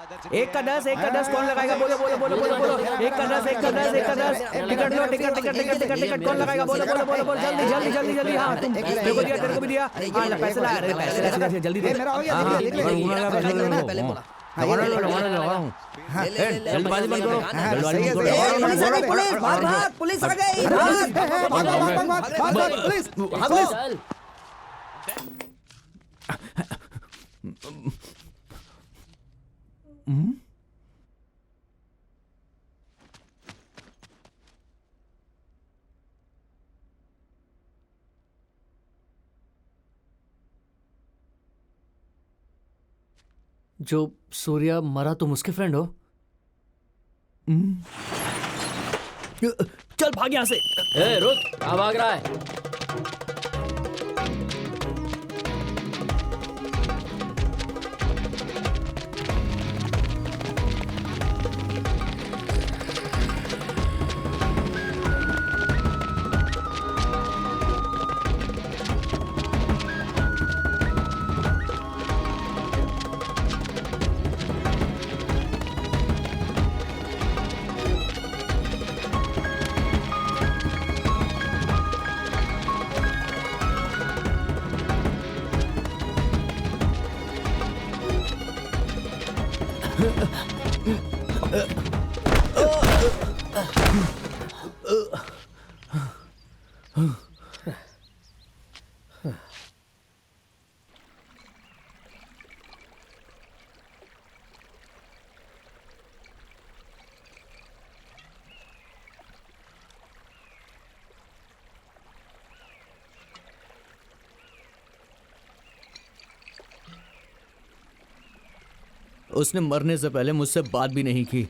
एक का 10 कौन लगाएगा? बोलो बोलो बोलो बोलो बोलो। एक का 10 टिकट लो, ticket ticket ticket ticket ticket कौन लगाएगा? बोलो बोलो बोलो बोलो, जल्दी जल्दी जल्दी जल्दी। हाँ तुम तेरे को दिया, तेरे को भी दिया। हाँ पैसे ला, अरे पैसे जल्दी दे। मेरा हो गया, हाँ लिख ले, लिख ले, लिख ले, पहले बोला। जल्दबाजी मत करो, जल्दबाजी मत करो। पुलिस भाग भाग, पुलिस आ गई, पुलिस। जो सूर्या मरा तुम उसके फ्रेंड हो? चल भाग यहाँ से। ए रुक, कहाँ भाग रहा है? उसने मरने से पहले मुझसे बात भी नहीं की।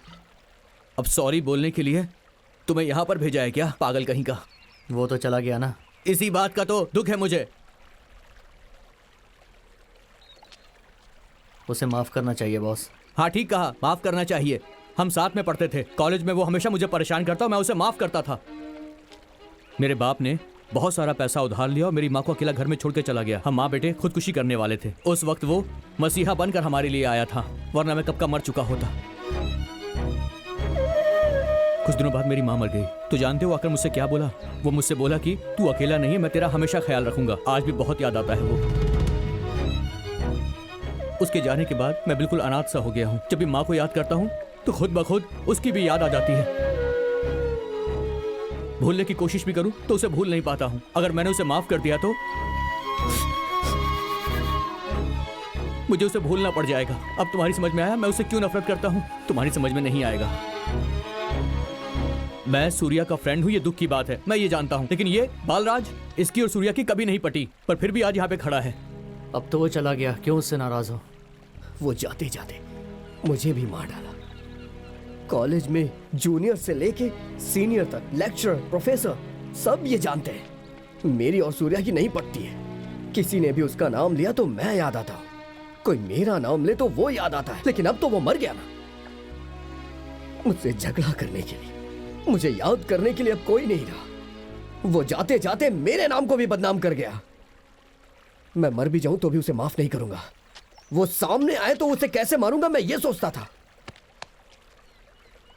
अब सॉरी बोलने के लिए तुम्हें यहाँ पर भेजा है क्या, पागल कहीं का? वो तो चला गया ना। इसी बात का तो दुख है मुझे। उसे माफ करना चाहिए बॉस। हाँ ठीक कहा, माफ करना चाहिए। हम साथ में पढ़ते थे कॉलेज में, वो हमेशा मुझे परेशान करता, मैं उसे माफ करता था। मेरे बाप ने बहुत सारा पैसा उधार लिया और मेरी माँ को अकेला घर में छोड़ के चला गया। हम माँ बेटे खुदकुशी करने वाले थे। उस वक्त वो मसीहा बनकर हमारे लिए आया था, वरना मैं कब का मर चुका होता। कुछ दिनों बाद मेरी माँ मर गई। तो जानते हो आकर मुझसे क्या बोला? वो मुझसे बोला कि तू अकेला नहीं है, मैं तेरा हमेशा ख्याल रखूंगा। आज भी बहुत याद आता है वो। उसके जाने के बाद मैं बिल्कुल अनाथ सा हो गया हूँ। जब भी माँ को याद करता हूँ तो खुद ब खुद उसकी भी याद आ जाती है। भूलने की कोशिश भी करूं तो उसे भूल नहीं पाता हूं। अगर मैंने उसे माफ कर दिया तो मुझे उसे भूलना पड़ जाएगा। अब तुम्हारी समझ में आया मैं उसे क्यों नफरत करता हूं? तुम्हारी समझ में नहीं आएगा। मैं सूर्या का फ्रेंड हूं, ये दुख की बात है, मैं ये जानता हूं। लेकिन ये बालराज, इसकी और सूर्या की कभी नहीं पटी, पर फिर भी आज यहाँ पे खड़ा है। अब तो वो चला गया, क्यों उससे नाराज हो? वो जाते जाते मुझे भी मार डाला। कॉलेज में जूनियर से लेके सीनियर तक, लेक्चरर, प्रोफेसर सब ये जानते हैं मेरी और सूर्या की नहीं पटती है। किसी ने भी उसका नाम लिया तो मैं याद आता हूँ, कोई मेरा नाम ले तो वो याद आता है। लेकिन अब तो वो मर गया ना। मुझसे झगड़ा करने के लिए, मुझे याद करने के लिए अब कोई नहीं रहा। वो जाते जाते मेरे नाम को भी बदनाम कर गया। मैं मर भी जाऊं तो भी उसे माफ नहीं करूंगा। वो सामने आए तो उसे कैसे मारूंगा मैं ये सोचता था,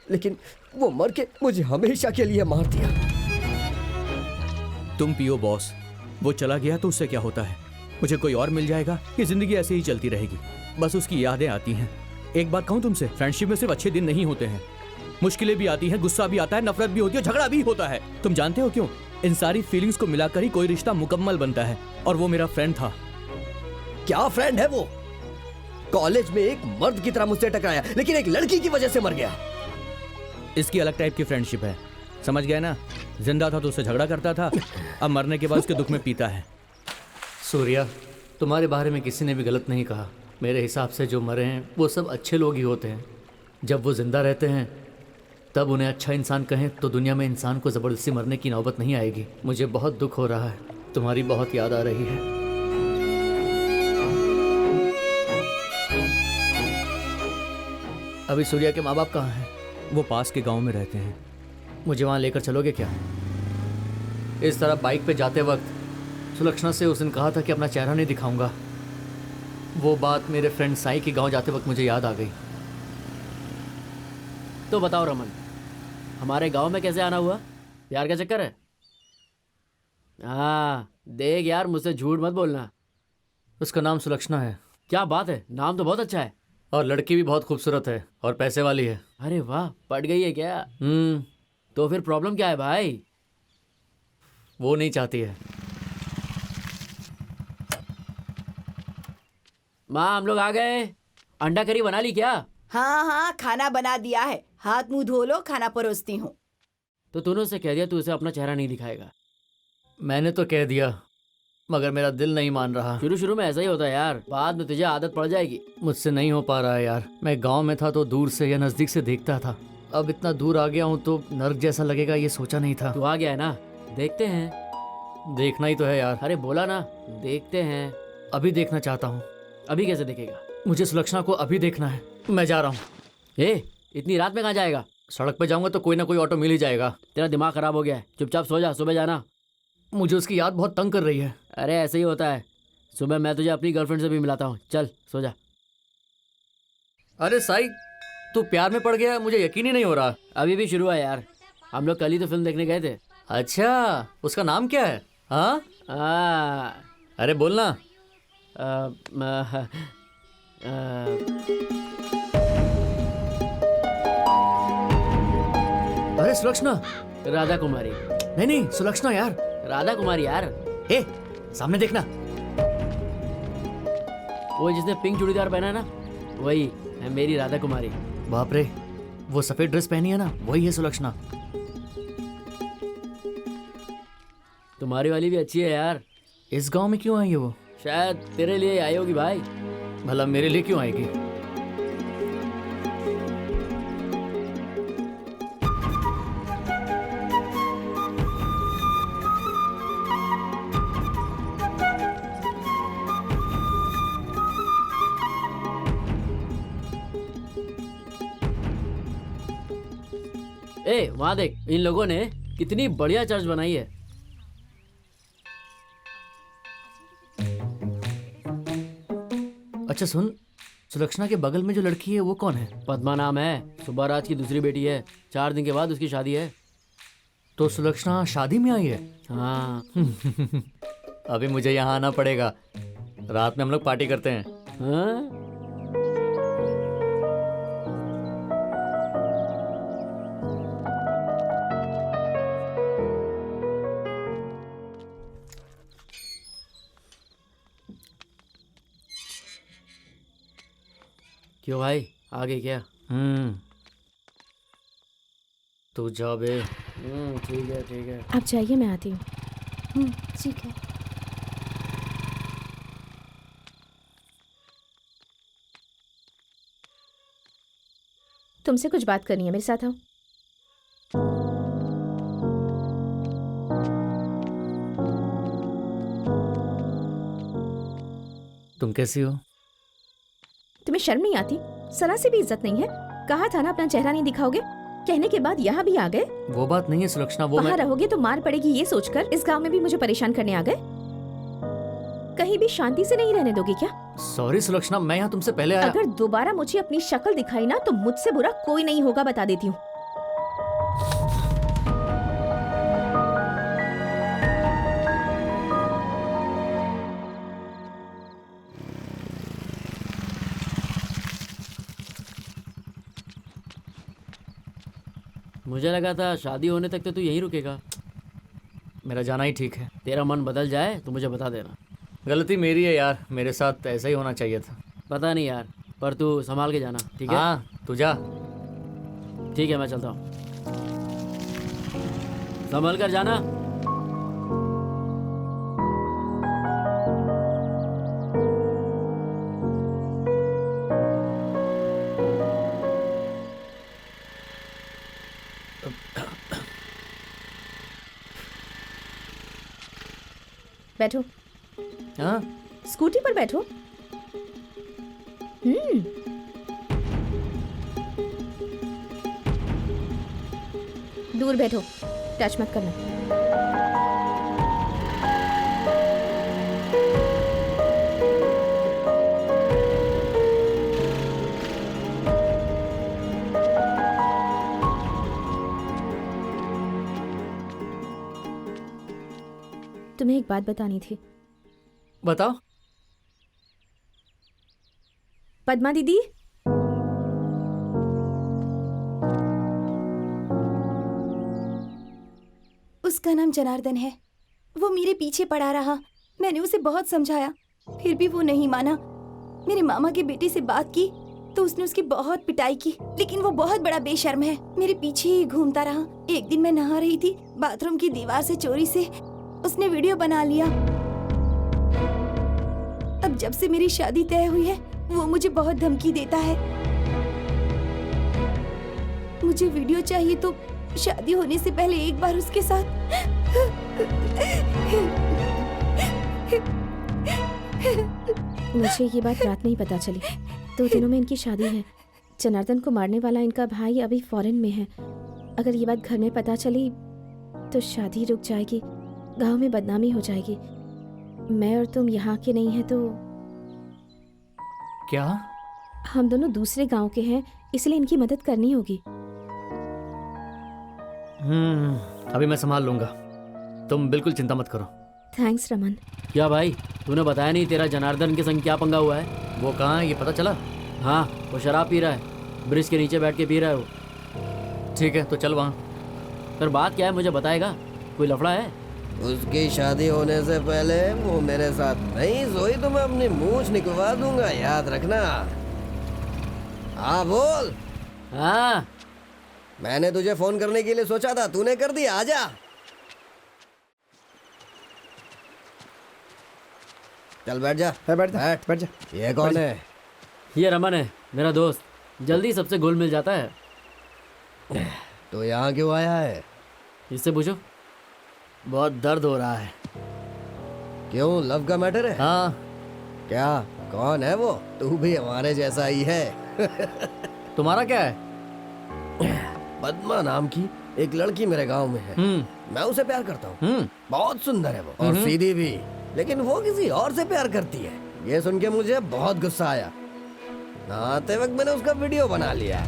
लेकिन वो मर के मुझे हमेशा के लिए मार दिया। तुम पियो बॉस, वो चला गया तो उससे क्या होता है? मुझे कोई और मिल जाएगा, ये जिंदगी ऐसे ही चलती रहेगी। बस उसकी यादें आती हैं। एक बात कहूं तुमसे, फ्रेंडशिप में सिर्फ अच्छे दिन नहीं होते हैं, मुश्किलें भी आती हैं, गुस्सा भी आता है, नफरत भी होती है, झगड़ा भी होता है। तुम जानते हो क्यों? इन सारी फीलिंग्स को मिलाकर ही कोई रिश्ता मुकम्मल बनता है। और वो मेरा फ्रेंड था। क्या फ्रेंड है वो? कॉलेज में एक मर्द की तरह मुझसे टकराया, लेकिन एक लड़की की वजह से मर गया। इसकी अलग टाइप की फ्रेंडशिप है, समझ गए ना? जिंदा था तो उससे झगड़ा करता था, अब मरने के बाद उसके दुख में पीता है। सूर्या, तुम्हारे बारे में किसी ने भी गलत नहीं कहा। मेरे हिसाब से जो मरे हैं वो सब अच्छे लोग ही होते हैं। जब वो जिंदा रहते हैं तब उन्हें अच्छा इंसान कहें तो दुनिया में इंसान को ज़बरदस्ती मरने की नौबत नहीं आएगी। मुझे बहुत दुख हो रहा है, तुम्हारी बहुत याद आ रही है। अभी सूर्या के माँ बाप कहाँ हैं? वो पास के गांव में रहते हैं। मुझे वहाँ लेकर चलोगे क्या? इस तरह बाइक पे जाते वक्त सुलक्षणा से उस दिन कहा था कि अपना चेहरा नहीं दिखाऊंगा। वो बात मेरे फ्रेंड साई के गांव जाते वक्त मुझे याद आ गई। तो बताओ रमन, हमारे गांव में कैसे आना हुआ? प्यार का चक्कर है? हाँ देख यार, मुझसे झूठ मत बोलना। उसका नाम सुलक्षणा है क्या बात है, नाम तो बहुत अच्छा है। और लड़की भी बहुत खूबसूरत है और पैसे वाली है। अरे वाह, पट गई है क्या? तो फिर प्रॉब्लम क्या है भाई? वो नहीं चाहती है। माँ हम लोग आ गए। अंडा करी बना ली क्या? हाँ हाँ, खाना बना दिया है। हाथ मुंह धो लो, खाना परोसती हूँ। तो तूने उससे कह दिया तू उसे अपना चेहरा नहीं दिखाएगा? मैंने तो कह दिया, मगर मेरा दिल नहीं मान रहा। शुरू शुरू में ऐसा ही होता है यार, बाद में तुझे आदत पड़ जाएगी। मुझसे नहीं हो पा रहा है यार। मैं गांव में था तो दूर से या नज़दीक से देखता था, अब इतना दूर आ गया हूँ तो नर्क जैसा लगेगा, ये सोचा नहीं था। तू आ गया है ना, देखते हैं। देखना ही तो है यार। अरे बोला ना, देखते हैं। अभी देखना चाहता हूँ। अभी कैसे देखेगा? मुझे सुलक्षणा को अभी देखना है। मैं जा रहा हूँ। इतनी रात में कहाँ जाएगा? सड़क पे जाऊंगा तो कोई ना कोई ऑटो मिल ही जाएगा। तेरा दिमाग खराब हो गया है, चुपचाप सो जा, सुबह जाना। मुझे उसकी याद बहुत तंग कर रही है। अरे ऐसे ही होता है, सुबह मैं तुझे अपनी गर्लफ्रेंड से भी मिलाता हूँ। चल सो जा। अरे साई, तू प्यार में पड़ गया? मुझे यकीन ही नहीं हो रहा। अभी भी शुरू है यार, हम लोग कल ही तो फिल्म देखने गए थे। अच्छा, उसका नाम क्या है? हाँ, अरे बोलना। अरे सुलक्षणा। राधा कुमारी। नहीं नहीं, सुलक्षणा यार। राधा कुमारी यार। ए, सामने देखना। वो जिसने पिंक चूड़ीदार पहना है ना, वही है मेरी राधा कुमारी। बाप रे, वो सफेद ड्रेस पहनी है ना, वही है सुलक्षणा। तुम्हारी वाली भी अच्छी है यार। इस गांव में क्यों आई है वो? शायद तेरे लिए आई होगी भाई। भला मेरे लिए क्यों आएगी? वहां देख, इन लोगों ने कितनी बढ़िया चर्च बनाई है। अच्छा सुन, सुलक्षणा के बगल में जो लड़की है वो कौन है? पद्मा नाम है, सुब्बा राज की दूसरी बेटी है। 4 दिन के बाद उसकी शादी है। तो सुलक्षणा शादी में आई है? हाँ। अभी मुझे यहाँ आना पड़ेगा, रात में हम लोग पार्टी करते हैं। हाँ? क्यों भाई, आ गई क्या? तू जा बे। ठीक है ठीक है। आप जाइए, मैं आती हूँ। ठीक है। तुमसे कुछ बात करनी है, मेरे साथ आओ। तुम कैसी हो? तुम्हें शर्म नहीं आती? सरा से भी इज्जत नहीं है? कहा था ना अपना चेहरा नहीं दिखाओगे, कहने के बाद यहाँ भी आ गए। वो बात नहीं है सुलक्षणा, वो वहाँ रहोगे तो मार पड़ेगी ये सोचकर इस गांव में भी मुझे परेशान करने आ गए। कहीं भी शांति से नहीं रहने दोगे क्या? सॉरी सुलक्षणा, मैं यहाँ तुमसे पहले आया। अगर दोबारा मुझे अपनी शक्ल दिखाई ना तो मुझसे बुरा कोई नहीं होगा, बता देती हूँ। मुझे लगा था शादी होने तक तो तू यहीं रुकेगा। मेरा जाना ही ठीक है। तेरा मन बदल जाए तो मुझे बता देना। गलती मेरी है यार, मेरे साथ ऐसा ही होना चाहिए था। पता नहीं यार, पर तू संभाल के जाना, ठीक है? हाँ, तू जा। ठीक है, मैं चलता हूँ। संभल कर जाना। बैठो। हाँ, स्कूटी पर बैठो। दूर बैठो, टच मत करना। तुम्हें एक बात बतानी थी। बताओ। पद्मा दीदी, उसका नाम जनार्दन है। वो मेरे पीछे पड़ा रहा। मैंने उसे बहुत समझाया, फिर भी वो नहीं माना। मेरे मामा के बेटे से बात की तो उसने उसकी बहुत पिटाई की, लेकिन वो बहुत बड़ा बेशर्म है। मेरे पीछे ही घूमता रहा। एक दिन मैं नहा रही थी, बाथरूम की दीवार से चोरी से उसने वीडियो बना लिया। अब जब से मेरी शादी तय हुई है, वो मुझे बहुत धमकी देता है। मुझे वीडियो चाहिए तो शादी होने से पहले एक बार उसके साथ। मुझे ये बात रात में ही पता चली। 2 दिनों में इनकी शादी है। जनार्दन को मारने वाला इनका भाई अभी फॉरेन में है। अगर ये बात घर में पता चली तो शादी रुक जाएगी, गांव में बदनामी हो जाएगी। मैं और तुम यहाँ के नहीं हैं तो क्या? हम दोनों दूसरे गांव के हैं, इसलिए इनकी मदद करनी होगी। अभी मैं संभाल लूंगा, तुम बिल्कुल चिंता मत करो। थैंक्स रमन। क्या भाई, तूने बताया नहीं तेरा जनार्दन के संग क्या पंगा हुआ है? वो कहाँ है ये पता चला? हाँ, वो शराब पी रहा है, ब्रिज के नीचे बैठ के पी रहा है वो। ठीक है तो चल वहाँ। पर बात क्या है मुझे बताएगा? कोई लफड़ा है? उसकी शादी होने से पहले वो मेरे साथ नहीं सोई तो मैं अपनी मूंछ निकलवा दूंगा, याद रखना। हाँ बोल। हाँ, मैंने तुझे फोन करने के लिए सोचा था, तूने कर दिया। आजा। चल बैठ जा। बैठ जा। ये कौन है? ये रमन है, मेरा दोस्त। जल्दी सबसे घुल मिल जाता है। तो यहाँ क्यों आया है? इससे पूछो। बहुत दर्द हो रहा है। क्यों, लव का मैटर है? हाँ। क्या, कौन है वो? तू भी हमारे जैसा ही है। तुम्हारा क्या है? पद्मा नाम की एक लड़की मेरे गांव में है। मैं उसे प्यार करता हूँ। बहुत सुंदर है वो, और सीधी भी। लेकिन वो किसी और से प्यार करती है। ये सुन के मुझे बहुत गुस्सा आया। नहाते वक्त मैंने उसका वीडियो बना लिया।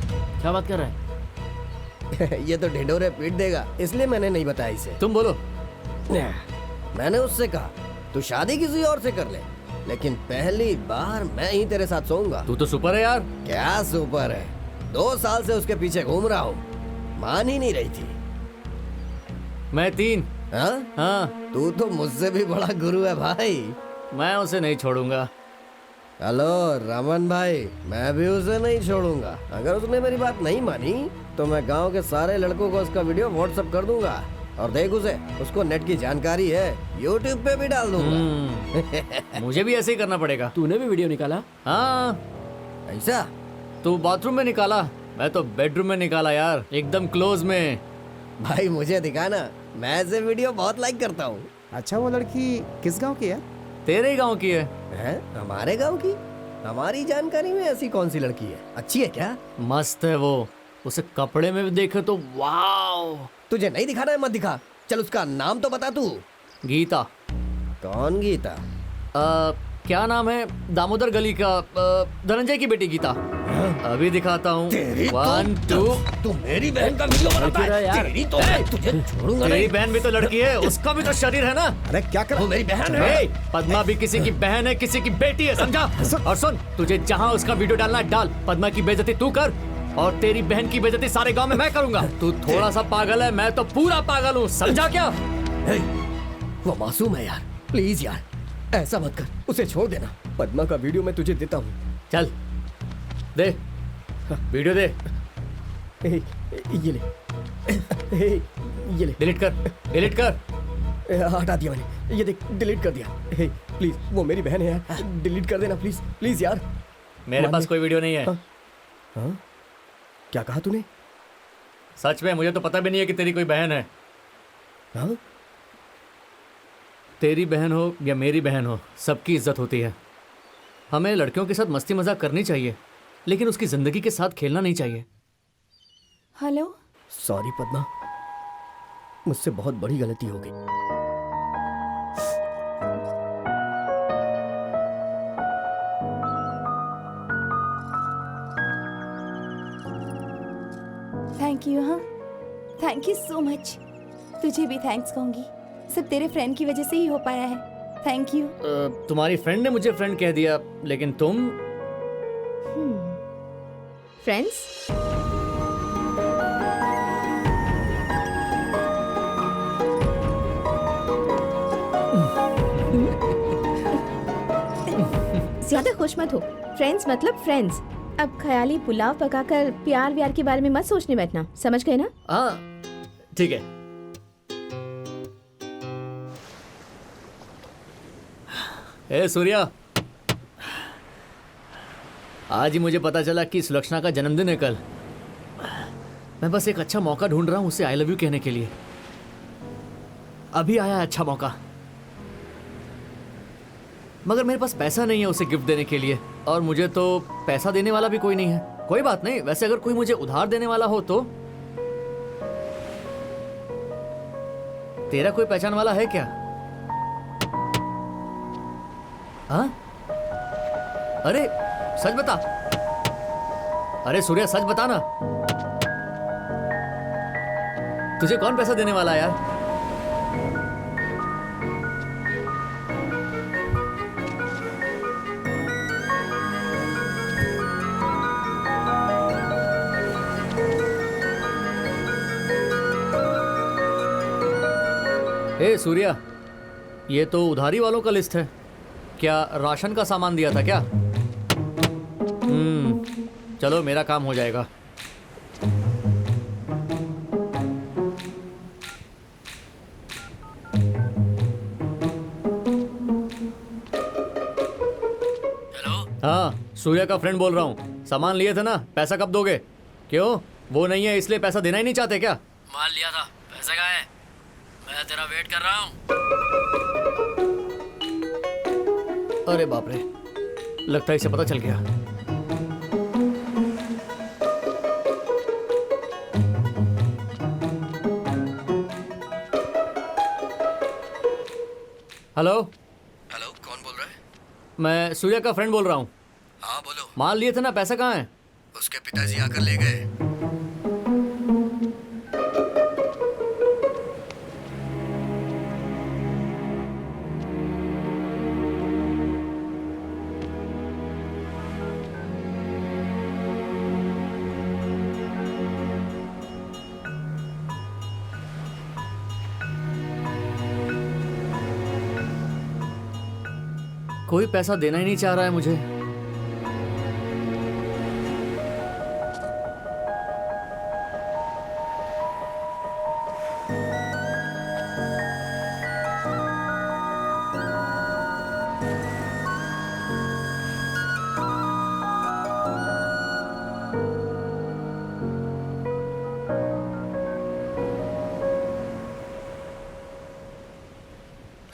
क्या बात कर रहा है? ये तो ढिंढोरे पीट देगा, इसलिए मैंने नहीं बताया इसे। तुम बोलो। मैंने उससे कहा तू शादी किसी और से कर ले, लेकिन पहली बार मैं ही तेरे साथ सोऊंगा। तू तो सुपर है यार। क्या सुपर है? 2 साल से उसके पीछे घूम रहा हूँ, मान ही नहीं रही थी। मैं 3। हाँ? तू तो मुझसे भी बड़ा गुरु है भाई। मैं उसे नहीं छोड़ूंगा। हेलो रमन भाई, मैं भी उसे नहीं छोड़ूंगा। अगर उसने मेरी बात नहीं मानी तो मैं गांव के सारे लड़कों को उसका वीडियो व्हाट्सएप कर दूंगा। और देख उसको नेट की जानकारी है, यूट्यूब पे भी डाल दूंगा। मुझे भी ऐसे ही करना पड़ेगा। तूने भी वीडियो निकाला? हाँ। ऐसा? तू बाथरूम में निकाला, मैं तो बेडरूम में निकाला यार, एकदम क्लोज में। भाई मुझे दिखाना, मैं ऐसे वीडियो बहुत लाइक करता हूँ। अच्छा, वो लड़की किस गांव की है? तेरे ही गांव की है। हैं? हमारे गांव की? हमारी जानकारी में ऐसी कौन सी लड़की है? अच्छी है क्या? मस्त है वो, उसे कपड़े में भी देखे तो वाओ। तुझे नहीं दिखाना है मत दिखा। चल उसका नाम तो बता तू। गीता। कौन गीता? क्या नाम है दामोदर गली का, धनंजय की बेटी गीता। अभी दिखाता हूँ। 1 2। तू मेरी बहन का वीडियो बनाता है? तेरी तो मैं तुझे छोड़ूंगा नहीं। तेरी बहन भी तो लड़की है, उसका भी तो शरीर है ना। अरे क्या कर? वो मेरी बहन है। ए, पद्मा भी किसी की बहन है, किसी की बेटी है, समझा? और सुन, तुझे जहाँ उसका वीडियो डालना है डाल। पद्मा की बेइज्जती तू कर और तेरी बहन की बेइज्जती सारे गांव में मैं करूंगा। तू थोड़ा सा पागल है, मैं तो पूरा पागल हूँ, समझा क्या? वो मासूम है यार, प्लीज यार ऐसा मत कर, उसे छोड़ देना। पद्मा का वीडियो मैं तुझे देता हूँ। चल दे वीडियो दे। ये ले। ये ले। डिलीट कर। हटा दिया मैंने, ये देख डिलीट कर दिया। प्लीज, वो मेरी बहन है यार, डिलीट कर देना प्लीज प्लीज यार। मेरे पास कोई वीडियो नहीं है। हाँ? क्या कहा तूने? सच में मुझे तो पता भी नहीं है कि तेरी कोई बहन है। हाँ? तेरी बहन हो या मेरी बहन हो, सबकी इज्जत होती है। हमें लड़कियों के साथ मस्ती मजाक करनी चाहिए, लेकिन उसकी जिंदगी के साथ खेलना नहीं चाहिए। हेलो। सॉरी पद्मा, मुझसे बहुत बड़ी गलती हो गई। Thank you. हाँ, थैंक यू सो मच। तुझे भी थैंक्स कहूंगी। सब तेरे फ्रेंड की वजह से ही हो पाया है। Thank you. तुम्हारी फ्रेंड ने मुझे फ्रेंड कह दिया, लेकिन तुम फ्रेंड्स? ज्यादा खुश मत हो। फ्रेंड्स मतलब फ्रेंड्स। अब ख्याली पुलाव पकाकर प्यार व्यार के बारे में मत सोचने बैठना, समझ गए ना? हाँ ठीक है। ए सूर्या, आज ही मुझे पता चला कि सुलक्षणा का जन्मदिन है कल। मैं बस एक अच्छा मौका ढूंढ रहा हूँ उसे आई लव यू कहने के लिए। अभी आया अच्छा मौका, मगर मेरे पास पैसा नहीं है उसे गिफ्ट देने के लिए, और मुझे तो पैसा देने वाला भी कोई नहीं है। कोई बात नहीं, वैसे अगर कोई मुझे उधार देने वाला हो तो। तेरा कोई पहचान वाला है क्या? हाँ? अरे सच बता। अरे सूर्या सच बता ना, तुझे कौन पैसा देने वाला है यार? ए सूर्या, ये तो उधारी वालों का लिस्ट है। क्या राशन का सामान दिया था क्या? चलो मेरा काम हो जाएगा। हेलो। हाँ, सूर्या का फ्रेंड बोल रहा हूँ। सामान लिए थे ना, पैसा कब दोगे? क्यों, वो नहीं है इसलिए पैसा देना ही नहीं चाहते क्या? माल लिया था, पैसे कहाँ है? मैं तेरा वेट कर रहा हूँ। अरे बाप रे, लगता है इसे पता चल गया। हेलो। हेलो, कौन बोल रहा है? मैं सूर्या का फ्रेंड बोल रहा हूँ। हाँ बोलो। माल लिए थे ना, पैसा कहाँ है? उसके पिताजी आकर ले गए। कोई पैसा देना ही नहीं चाह रहा है मुझे।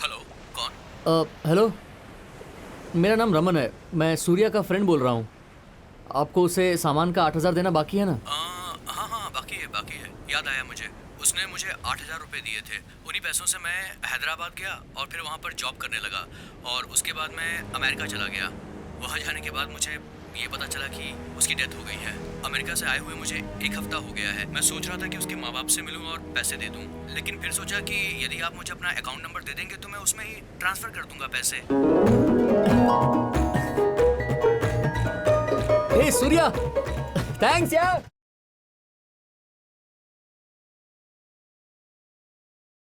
हेलो, कौन? हेलो, मेरा नाम रमन है। मैं सूर्या का फ्रेंड बोल रहा हूँ। आपको उसे सामान का 8,000 देना बाकी है ना? हाँ हाँ, बाकी है। याद आया मुझे। उसने मुझे 8,000 रुपये दिए थे। उन्हीं पैसों से मैं हैदराबाद गया और फिर वहाँ पर जॉब करने लगा, और उसके बाद मैं अमेरिका चला गया। वहाँ जाने के बाद मुझे ये पता चला कि उसकी डेथ हो गई है। अमेरिका से आए हुए मुझे 1 हफ्ता हो गया है। मैं सोच रहा था कि उसके माँ बाप से मिलूं और पैसे दे दूं, लेकिन फिर सोचा कि यदि आप मुझे अपना अकाउंट नंबर दे देंगे तो मैं उसमें ही ट्रांसफ़र कर दूंगा पैसे। हे सूर्या, थैंक्स यार।